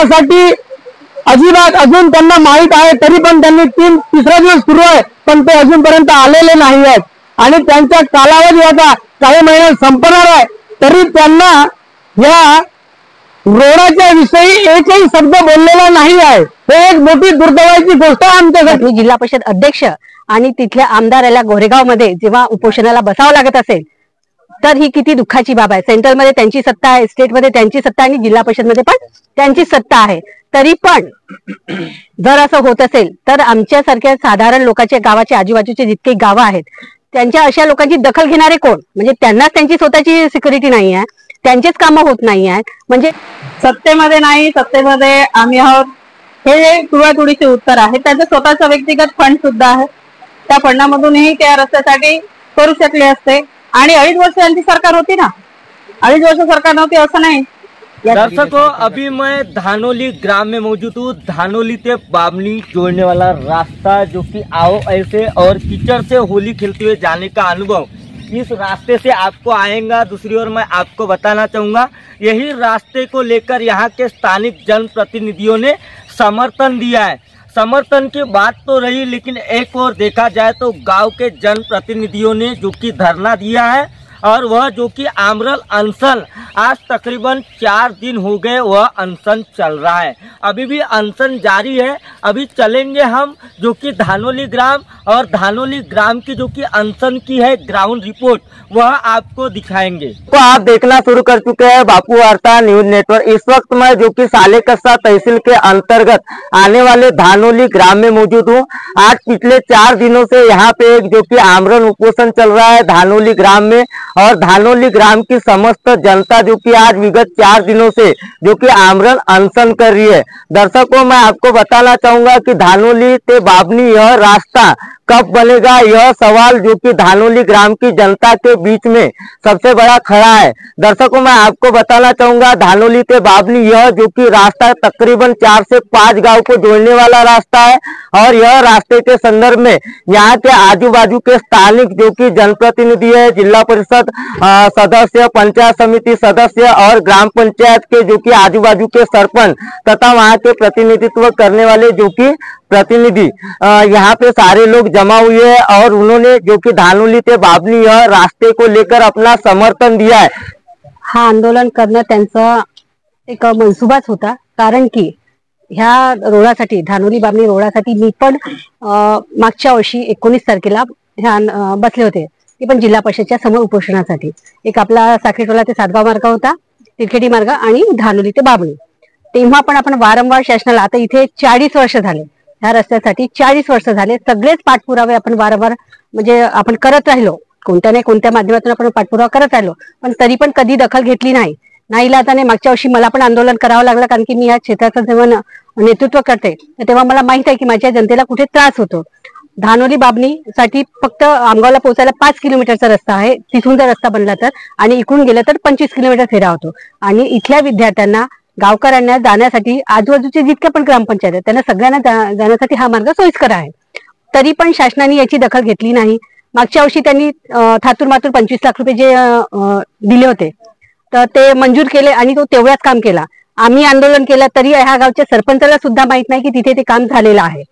यासाठी अजिबात अजून त्यांना माहित आहे, तरी पण त्यांनी तिसरा दिवस सुरू आहे पण ते अजूनपर्यंत आलेले नाही आहेत आणि त्यांचा कालावधी आता काही महिन्यात संपणार आहे, तरी त्यांना या रोडाच्या विषयी एकही शब्द बोललेला नाही आहे। हे एक मोठी दुर्दैवाची गोष्ट आहे आमच्यासाठी। जिल्हा परिषद अध्यक्ष आणि तिथल्या आमदाराला गोरेगाव मध्ये जेव्हा उपोषणाला बसावं लागत असेल तर ही किती दुःखाची बाब आहे। सेंट्रल मध्ये त्यांची सत्ता आहे, स्टेट मध्ये त्यांची सत्ता आणि जिल्हा परिषद मध्ये पण त्यांची सत्ता आहे, तरी पण जर असं होत असेल तर आमच्या सारख्या साधारण लोकांच्या गावाचे आजूबाजूचे जितके गावं आहेत त्यांच्या अशा लोकांची दखल घेणारे कोण? म्हणजे त्यांनाच त्यांची स्वतःची सिक्युरिटी नाही आहे, त्यांचेच कामं होत नाही आहेत, म्हणजे सत्तेमध्ये नाही सत्तेमध्ये आम्ही आहोत हे तुळातुळीचे उत्तर आहे। त्यांचं स्वतःचा व्यक्तिगत फंड सुद्धा आहे, त्या फंडामधूनही त्या रस्त्यासाठी करू शकले असते आणि 2.5 वर्ष यांची सरकार होती ना, 2.5 वर्ष सरकार नव्हती असं नाही। दर्शकों, अभी मैं धानोली ग्राम में मौजूद हूँ। धानोली से बामनी जोड़ने वाला रास्ता जो कि आओ ऐसे और कीचड़ से होली खेलते हुए जाने का अनुभव इस रास्ते से आपको आएगा। दूसरी ओर मैं आपको बताना चाहूँगा, यही रास्ते को लेकर यहाँ के स्थानिक जनप्रतिनिधियों ने समर्थन दिया है। समर्थन की बात तो रही, लेकिन एक और देखा जाए तो गांव के जनप्रतिनिधियों ने जो कि धरना दिया है और वह जो कि आमरल अनशन आज तकरीबन 4 दिन हो गए वह अनशन चल रहा है। अभी भी अनशन जारी है। अभी चलेंगे हम जो कि धानोली ग्राम और धानोली ग्राम की जो कि अनशन की है ग्राउंड रिपोर्ट वह आपको दिखाएंगे। तो आप देखना शुरू कर चुके हैं बापू वार्ता न्यूज नेटवर्क। इस वक्त मैं जो कि सालेकस्सा तहसील के अंतर्गत आने वाले धानोली ग्राम में मौजूद हूँ। आज पिछले 4 दिनों से यहाँ पे एक जो कि आमरण उपोषण चल रहा है धानोली ग्राम में और धानोली ग्राम की समस्त जनता जो कि आज विगत 4 दिनों से जो कि आमरण अनशन कर रही है। दर्शकों, मैं आपको बताना चाहूंगा कि धानोली से बाबनी यह रास्ता कब बनेगा, यह सवाल जो कि धानोली ग्राम की जनता के बीच में सबसे बड़ा खड़ा है। दर्शकों, मैं आपको बताना चाहूंगा धानोली से बाबनी यह जो कि रास्ता तकरीबन 4 से 5 गांव को जोड़ने वाला रास्ता है और यह रास्ते के संदर्भ में यहाँ के आजू बाजू के स्थानिक जो कि जनप्रतिनिधि है, जिला परिषद सदस्य, पंचायत समिति सदस्य और ग्राम पंचायत के जो कि आजू बाजू के सरपंच तथा वहाँ के प्रतिनिधित्व करने वाले जो कि प्रतिनिधि यहाँ पे सारे लोग जमा हुए हैं और उन्होंने जो कि धानोली से बाबनी यह रास्ते को लेकर अपना समर्थन दिया है। हा आंदोलन करणं त्यांचा एक मनसुबाच होता, कारण की ह्या रोडासाठी धानोली बाबनी रोडासाठी मी पण मागच्या वर्षी 19 तारखेला बसले होते, ते पण जिल्हा परिषदच्या समोर उपोषणासाठी। एक आपला साखरेटोला ते सातगाव मार्ग होता, तिरखेडी मार्ग आणि धानोली ते बाबणी। तेव्हा पण आपण वारंवार शासनाला, आता इथे 40 वर्ष झाले ह्या रस्त्यासाठी, 40 वर्ष झाले, सगळेच पाठपुरावे आपण वारंवार म्हणजे आपण करत राहिलो, कोणत्या नाही कोणत्या माध्यमातून आपण पाठपुरावा करत राहिलो, पण तरी पण कधी दखल घेतली नाही। नाईलाजाने मागच्या वर्षी मला पण आंदोलन करावं लागलं, कारण की मी या क्षेत्राचं जेव्हा नेतृत्व करते तेव्हा मला माहित आहे की माझ्या जनतेला कुठे त्रास होतो। धानोली बाबनी साठी फक्त आमगावला पोहोचायला 5 किलोमीटरचा रस्ता आहे, तिथून जर रस्ता बनला तर, आणि इकडून गेलं तर 25 किलोमीटर फेरा होतो आणि इथल्या विद्यार्थ्यांना, गावकऱ्यांना जाण्यासाठी आजूबाजूचे जितके पण ग्रामपंचायत आहेत त्यांना सगळ्यांना जाण्यासाठी हा मार्ग सोयीस्कर आहे, तरी पण शासनाने याची दखल घेतली नाही। मागच्या वर्षी त्यांनी थातूर मातूर 25 लाख रुपये जे दिले होते तर ते मंजूर केले आणि तो तेवढाच काम केला। आम्ही आंदोलन केलं तरी ह्या गावच्या सरपंचाला सुद्धा माहित नाही की तिथे ते काम झालेलं आहे।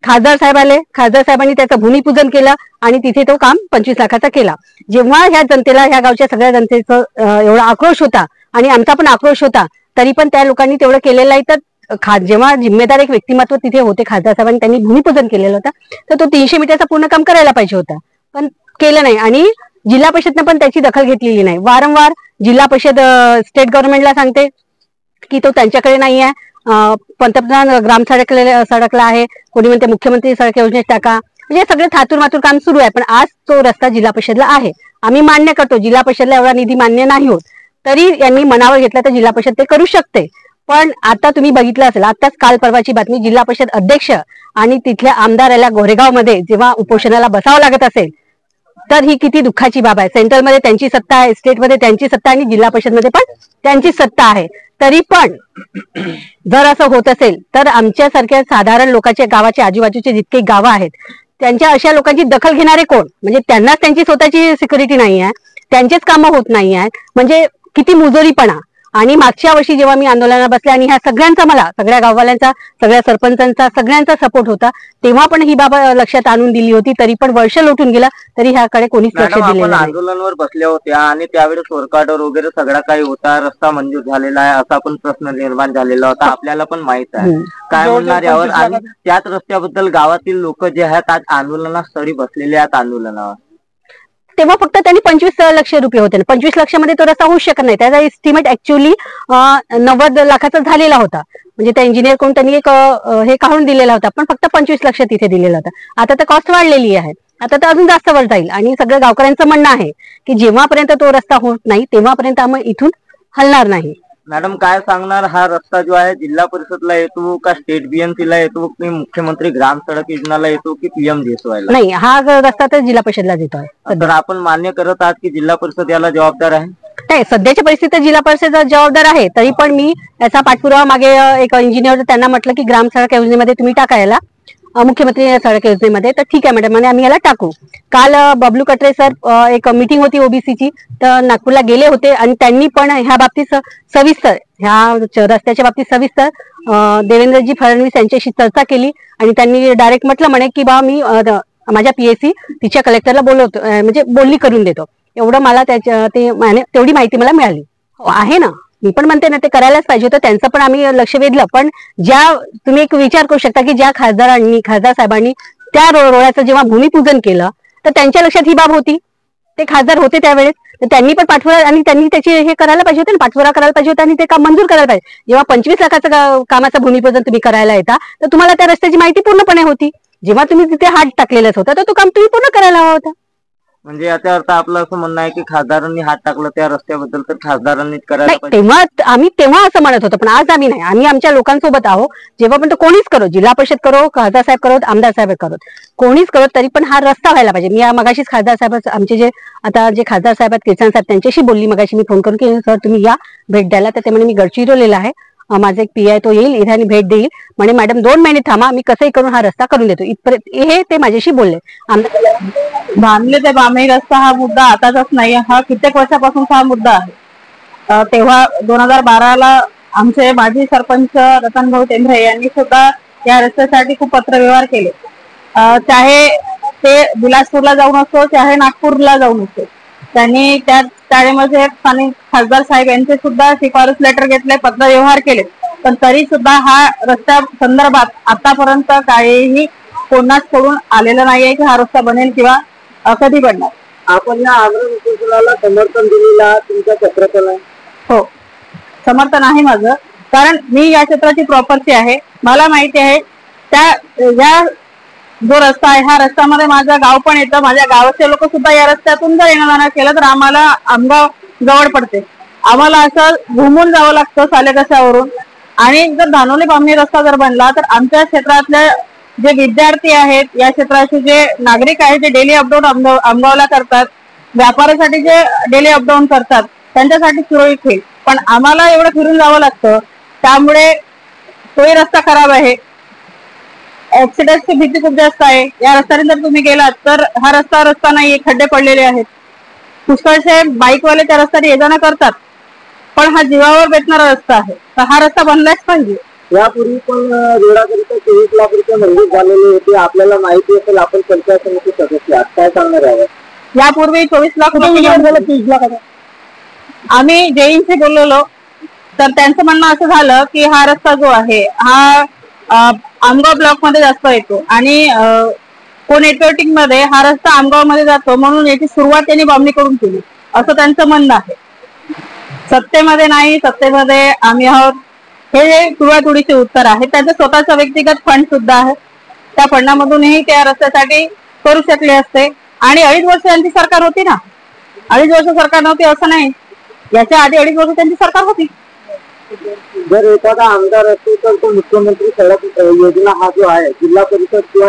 खासदार साहेब आले, खासदार साहेबांनी त्याचं भूमिपूजन केलं आणि तिथे तो काम 25 लाखाचा केला। जेव्हा ह्या जनतेला, ह्या गावच्या सगळ्या जनतेचं एवढा आक्रोश होता आणि आमचा पण आक्रोश होता, तरी पण त्या लोकांनी तेवढं केलेलं आहे। तर जेव्हा जिम्मेदार एक व्यक्तिमत्व तिथे होते खासदार साहेबांनी, त्यांनी भूमिपूजन केलेलं होतं, तर तो 300 मीटरचा पूर्ण काम करायला पाहिजे होता, पण केलं नाही आणि जिल्हा परिषदनं पण त्याची दखल घेतलेली नाही। वारंवार जिल्हा परिषद स्टेट गव्हर्नमेंटला सांगते की तो त्यांच्याकडे नाही आहे, पंतप्रधान ग्राम सडकला आहे, कोणी म्हणते मुख्यमंत्री सडक योजनेत टाका, म्हणजे सगळे थातूर मातूर काम सुरू आहे। पण आज तो रस्ता जिल्हा परिषदला आहे, आम्ही मान्य करतो जिल्हा परिषदला एवढा निधी मान्य नाही होत, तरी यांनी मनावर घेतला तर जिल्हा परिषद ते करू शकते। पण आता तुम्ही बघितलं असेल, आताच काल परवाची बातमी, जिल्हा परिषद अध्यक्ष आणि तिथल्या आमदाराला गोरेगाव मध्ये जेव्हा उपोषणाला बसावं लागत असेल तर ही किती दुःखाची बाब आहे। सेंट्रल मध्ये त्यांची सत्ता आहे, स्टेट मध्ये त्यांची सत्ता आणि जिल्हा परिषद मध्ये पण त्यांची सत्ता आहे, तरी पण जर असं होत असेल तर आमच्या सारख्या साधारण लोकांच्या गावाचे आजूबाजूचे जितके गावं आहेत त्यांच्या अशा लोकांची दखल घेणारे कोण? म्हणजे त्यांनाच त्यांची स्वतःची सिक्युरिटी नाही आहे, त्यांचेच कामं होत नाही आहेत, म्हणजे किती मुजोरीपणा। आणि मागच्या वर्षी जेव्हा मी आंदोलनात बसले आणि ह्या सगळ्यांचा, मला सगळ्या गाववाल्यांचा, सगळ्या सरपंचांचा, सगळ्यांचा सपोर्ट होता, तेव्हा पण ही बाब लक्षात आणून दिली होती, तरी पण वर्ष लोटून गेला तरी ह्याकडे कोणीच लक्ष दिलेलं नाही. आंदोलनावर बसल्या होत्या आणि त्यावेळेस वर्क ऑर्डर वगैरे सगळा काही होता, रस्ता मंजूर झालेला आहे असा पण प्रश्न निर्माण झालेला होता, आपल्याला पण माहित आहे. काय म्हणणार यावर? आणि त्याच रस्त्याबद्दल गावातील लोक जे आहेत आज आंदोलनास्थळी बसलेले आहेत आंदोलनावर. तेव्हा फक्त त्यांनी 25 लाख रुपये होते. 25 लाखामध्ये तो रस्ता होऊ शकत नाही. त्याचा एस्टिमेट ऍक्च्युअली 90 लाखाचा झालेला होता. म्हणजे त्या इंजिनियर कोण त्यांनी एक हे काढून दिलेला होता, पण फक्त 25 लाख तिथे दिलेला होता. आता तर कॉस्ट वाढलेली आहे, आता तर अजून जास्त वर जाईल. आणि सगळ्या गावकऱ्यांचं म्हणणं आहे की जेव्हापर्यंत तो रस्ता होत नाही तेव्हापर्यंत आम्ही इथून हलणार नाही. मॅडम काय सांगणार, हा रस्ता जो आहे जिल्हा परिषदला येतो का स्टेट बीएमसीला येतो की मुख्यमंत्री ग्राम सडक योजनाला येतो की पीएमजीएसवायला? नाही, हा रस्ता तर जिल्हा परिषदला येतोय. तर आपण मान्य करत आहात की जिल्हा परिषद याला जबाबदार आहे? नाही, सध्याच्या परिस्थितीत जिल्हा परिषद जबाबदार आहे, तरी पण मी याचा पाठपुरावा मागे एक इंजिनियर त्यांना म्हटलं की ग्राम सडक योजनेमध्ये तुम्ही टाकायला, मुख्यमंत्री सडक योजनेमध्ये, तर ठीक आहे मॅडम म्हणे आम्ही याला टाकू. काल बबलू कटरे सर एक मीटिंग होती ओबीसीची, तर नागपूरला गेले होते आणि त्यांनी पण ह्या बाबतीत सविस्तर, ह्या रस्त्याच्या बाबतीत सविस्तर देवेंद्रजी फडणवीस यांच्याशी चर्चा केली आणि त्यांनी डायरेक्ट म्हटलं म्हणे की बा मी माझ्या पीएससी तिच्या कलेक्टरला बोलवतो, म्हणजे बोलणी करून देतो. एवढं मला तेवढी माहिती मला मिळाली आहे ना. मी पण म्हणते ना ते करायलाच पाहिजे होतं, त्यांचं पण आम्ही लक्ष वेधलं. पण तुम्ही एक विचार करू शकता की ज्या खासदार साहेबांनी त्या रोडाचं जेव्हा भूमिपूजन केलं तर त्यांच्या लक्षात ही बाब होती, ते खासदार होते त्यावेळेस, तर त्यांनी पण पाठपुरावा आणि त्यांनी त्याची हे करायला पाहिजे होते, पाठपुरावा करायला पाहिजे होता आणि ते काम मंजूर करायला पाहिजे. जेव्हा 25 लाखाचं कामाचं भूमिपूजन तुम्ही करायला येता तर तुम्हाला त्या रस्त्याची माहिती पूर्णपणे होती. जेव्हा तुम्ही तिथे हात टाकलेलाच होता तर तो काम तुम्ही पूर्ण करायला हवा होता. म्हणजे याचा अर्थ आपलं असं म्हणणं आहे की खासदारांनी हात टाकलं त्या रस्त्याबद्दल तर खासदारांनीच करायला पाहिजे. तेव्हा असं म्हणत होतो, पण आज आम्ही नाही. आम्ही आमच्या लोकांसोबत आहोत. जेव्हा पण तो कोणीच करो, जिल्हा परिषद करो, खासदार साहेब करो, आमदार साहेब करो, कोणीच करो, तरी पण हा रस्ता व्हायला पाहिजे. मी मगाशीच खासदार साहेब, आमचे जे आता जे खासदार साहेब आहेत किसन साहेब, त्यांच्याशी बोलली मगाशी मी फोन करून की सर तुम्ही या भेट द्यायला. तर ते म्हणे मी गडचिरोलीला आहे, माझा एक पी आहे तो येईल इथे आणि भेट देईल. म्हणे मॅडम 2 महिने थांबा, मी कसंही करून हा रस्ता करून देतो. इथपर्यंत हे ते माझ्याशी बोलले. बांधले ते बामणी रस्ता हा मुद्दा आताचाच नाही, हा कित्येक वर्षापासूनचा हा मुद्दा आहे. तेव्हा 2012ला आमचे माजी सरपंच रतनभाऊ टेंभरे यांनी सुद्धा या रस्त्यासाठी खूप पत्रव्यवहार केले. चाहे ते बिलासपूरला जाऊन असो, चाहे नागपूरला जाऊन असो, त्यांनी त्या शाळेमध्ये स्थानिक खासदार साहेब यांचे सुद्धा शिफारस लेटर घेतले, पत्रव्यवहार केले. पण तरी सुद्धा हा रस्त्या संदर्भात आतापर्यंत काहीही कोणाकडून आलेलं नाहीये की हा रस्ता बनेल किंवा कधी बनणार. आपण या आग्रह उपोषणाला समर्थन दिलेला तुमच्या क्षेत्रातला? हो, समर्थन आहे माझं, कारण मी या क्षेत्राची प्रॉपर्टी आहे. मला माहिती आहे या जो रस्ता आहे, ह्या रस्त्यामध्ये माझं गाव पण येतं. माझ्या गावाचे लोक सुद्धा या रस्त्यातून जर येणं जाणं केलं तर आम्हाला आमगाव जवळ पडते. आम्हाला असं घुमून जावं लागतं सालेकसावरून. आणि जर धानोली बामणी रस्ता जर बनला तर आमच्या क्षेत्रातले जे विद्यार्थी आहेत, या क्षेत्राचे जे नागरिक आहेत, जे डेली अपडाऊन आमगावला करतात, व्यापारासाठी जे डेली अपडाऊन करतात, त्यांच्यासाठी सुरळीत होईल. पण आम्हाला एवढं फिरून जावं लागतं, त्यामुळे तोही रस्ता खराब आहे. ऍक्सिडेंटची भीती खूप जास्त आहे. या रस्त्याने जर तुम्ही गेलात तर हा रस्ता नाही, खड्डे पडलेले आहेत. पुष्कळसे बाईकवाले त्या रस्त्याने ये जाणं करतात, पण हा जीवावर बेतणारा रस्ता आहे, तर हा रस्ता बनलाच पाहिजे. यापूर्वी पण रोडाकरिता 24 लाख रुपये मंजूर झालेले होते, आपल्याला माहिती असेल, आपण पंचायत समिती सदस्य आहात, काय सांगणार आहे? यापूर्वी 24 लाख रुपये 30 लाख आम्ही जैनशी बोललेलो, तर त्यांचं म्हणणं असं झालं की हा रस्ता जो आहे हा आमगाव ब्लॉक मध्ये जास्त येतो आणि को नेटवर्किंग मध्ये हा रस्ता आमगाव मध्ये जातो, म्हणून याची सुरुवात त्यांनी बामणी करून केली, असं त्यांचं म्हणणं आहे. सत्तेमध्ये नाही, सत्तेमध्ये आम्ही आहोत, हे तुळातुळीचे उत्तर आहे. त्यांचं स्वतःचा व्यक्तिगत फंड सुद्धा आहे, त्या फंडामधूनही त्या रस्त्यासाठी करू शकले असते. आणि 2.5 वर्ष त्यांची सरकार होती ना, 2.5 वर्ष सरकार नव्हती असं नाही, याच्या आधी 2.5 वर्ष त्यांची सरकार होती. जर एखादा आमदार असतो तर तो मुख्यमंत्री सडक योजना हा जो आहे जिल्हा परिषद किंवा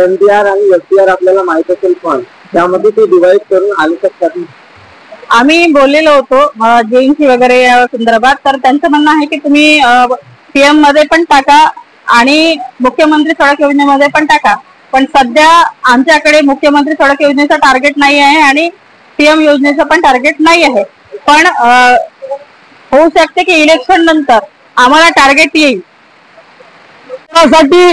एमडीआर आणि एफडीआर आपल्याला माहित असेल, पण त्यामध्ये ते डिवाइड करून आणू शकतात. आम्ही बोललेलो होतो जेईंसी वगैरे या संदर्भात, तर त्यांचं म्हणणं आहे की तुम्ही पीएम मध्ये पण टाका आणि मुख्यमंत्री सडक योजनेमध्ये पण टाका. पण सध्या आमच्याकडे मुख्यमंत्री सडक योजनेचं टार्गेट नाही आहे आणि पीएम योजनेचं पण टार्गेट नाही आहे. पण होऊ शकते की इलेक्शन नंतर आम्हाला टार्गेट येईल. त्यासाठी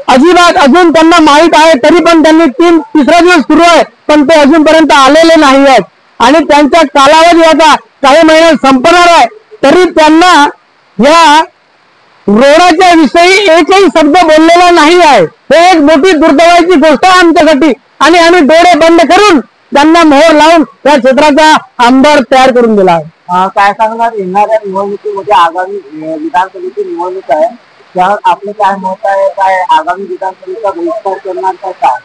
अजिबात अजून त्यांना माहित आहे, तरी पण त्यांनी तिसरा दिवस सुरू आहे पण ते अजूनपर्यंत आलेले नाही आहेत आणि त्यांचा कालावधी आता काही महिने संपणार आहे, तरी त्यांना या रोडाच्या विषयी एकही शब्द बोललेला नाही आहे. हे एक मोठी दुर्दैवाची गोष्ट आहे आमच्यासाठी आणि आम्ही डोळे बंद करून त्यांना मोहर लावून त्या क्षेत्राचा आमदार तयार करून दिला आहे. काय सांगणार येणाऱ्या निवडणुकीमध्ये आगामी विधानसभेची निवडणूक आहे, त्यावर आपले काय मत आहे? काय आगामी विधानसभेचा बहिष्कार करणार का काय?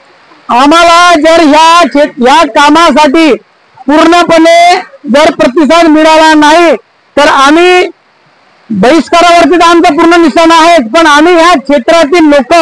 आम्हाला जर या कामासाठी पूर्णपणे जर प्रतिसाद मिळाला नाही तर आम्ही बहिष्कारावरती आमचा पूर्ण निशाण आहे, पण आम्ही ह्या क्षेत्रातील लोक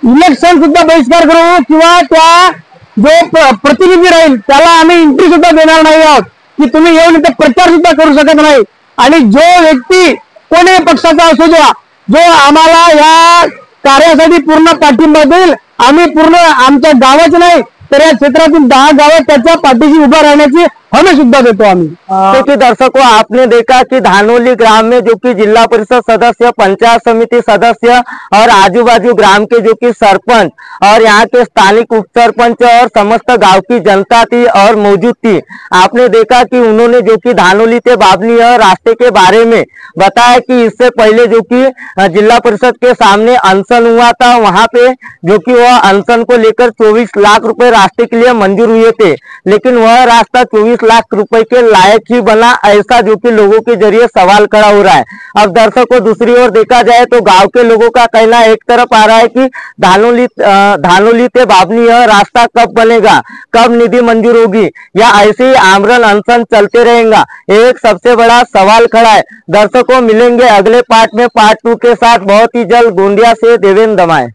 इलेक्शन सुद्धा बहिष्कार करू किंवा त्या जो प्रतिनिधी राहील त्याला आम्ही एंट्री सुद्धा देणार नाही आहोत की तुम्ही येऊन इथे प्रचार सुद्धा करू शकत नाही. आणि जो व्यक्ती कोणी पक्षाचा असू द्या, जो आम्हाला या कार्यासाठी पूर्ण पाठिंबा देईल, आम्ही पूर्ण आमच्या गावाच नाही तर या क्षेत्रातील 10 गावं त्याच्या पाठीशी उभा रहने हमें सुद्धा देतो आम्ही. क्योंकि दर्शकों आपने देखा कि धानोली ग्राम में जो कि जिला परिषद सदस्य, पंचायत समिति सदस्य और आजू बाजू ग्राम के जो कि सरपंच और यहाँ के स्थानिक उप सरपंच और समस्त गांव की जनता थी और मौजूद थी. आपने देखा कि उन्होंने जो कि धानोली से बाबनी रास्ते के बारे में बताया कि इससे पहले जो कि जिला परिषद के सामने अनशन हुआ था, वहां पे जो कि वह अनशन को लेकर 24 लाख रुपए रास्ते के लिए मंजूर हुए थे, लेकिन वह रास्ता 24 लाख रुपए के लायक ही बना, ऐसा जो कि लोगों के जरिए सवाल खड़ा हो रहा है. अब दर्शकों दूसरी ओर देखा जाए तो गांव के लोगों का कहना एक तरफ आ रहा है कि धानोली से बाबनी रास्ता कब बनेगा, कब निधि मंजूर होगी या ऐसे ही आमरण अनशन चलते रहेगा, एक सबसे बड़ा सवाल खड़ा है. दर्शकों मिलेंगे अगले पार्ट में, पार्ट 2 के साथ बहुत ही जल्द. गोंदिया से देवेंद्र दमाए.